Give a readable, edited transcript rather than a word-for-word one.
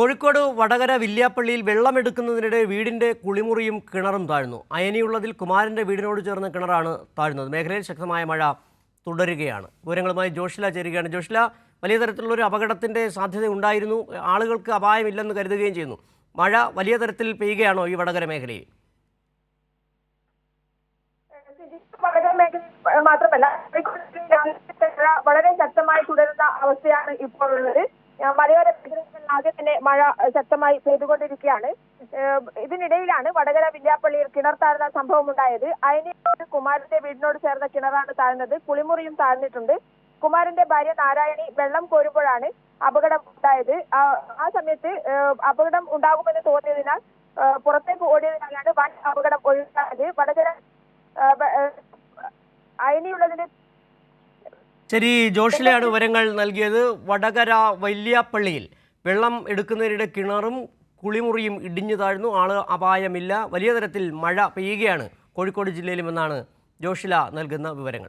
കോഴിക്കോട് വടകര വില്യാപ്പള്ളിയിൽ വെള്ളമെടുക്കുന്നതിനിടെ വീടിന്റെ കുളിമുറിയും കിണറും താഴ്ന്നു. അയനിയുള്ളതിൽ കുമാരന്റെ വീടിനോട് ചേർന്ന കിണറാണ് താഴ്ന്നത്. മേഖലയിൽ ശക്തമായ മഴ തുടരുകയാണ്. വിവരങ്ങളുമായി ജോഷില ചേരുകയാണ്. ജോഷില, വലിയ തരത്തിലുള്ളൊരു അപകടത്തിന്റെ സാധ്യത ഉണ്ടായിരുന്നു. ആളുകൾക്ക് അപായമില്ലെന്ന് കരുതുകയും ചെയ്യുന്നു. മഴ വലിയ തരത്തിൽ പെയ്യുകയാണോ ഈ വടകര മേഖലയിൽ? വടകര മേഖലയിൽ മാത്രമല്ല, വളരെ ശക്തമായി തുടരുന്ന അവസ്ഥയാണ് ഇപ്പോൾ ഉള്ളത്. മലയോര മേഖലകളിൽ ആദ്യം തന്നെ മഴ ശക്തമായി പെയ്തുകൊണ്ടിരിക്കുകയാണ്. ഇതിനിടയിലാണ് വടകര വില്യാപ്പള്ളിയിൽ കിണർ താഴ്ന്ന സംഭവം ഉണ്ടായത്. അയനിയിൽ കുമാരന്റെ വീടിനോട് ചേർന്ന കിണറാണ് താഴ്ന്നത്. കുളിമുറിയും താഴ്ന്നിട്ടുണ്ട്. കുമാരന്റെ ഭാര്യ നാരായണി വെള്ളം കോരുമ്പോഴാണ് അപകടം ഉണ്ടായത്. ആ സമയത്ത് അപകടം ഉണ്ടാകുമെന്ന് തോന്നിയതിനാൽ പുറത്തേക്ക് ഓടിയതിനാലാണ് വൻ അപകടം ഒഴിവായത്. വടകര അയനിയുള്ളതിന് ശരി, ജോഷിലയാണ് വിവരങ്ങൾ നൽകിയത്. വടകര വല്യാപ്പള്ളിയിൽ വെള്ളം എടുക്കുന്നതിനിടെ കിണറും കുളിമുറിയും ഇടിഞ്ഞു താഴ്ന്നു. അപായമില്ല. വലിയ തരത്തിൽ മഴ പെയ്യുകയാണ് കോഴിക്കോട് ജില്ലയിലുമെന്നാണ് ജോഷില നൽകുന്ന വിവരങ്ങൾ.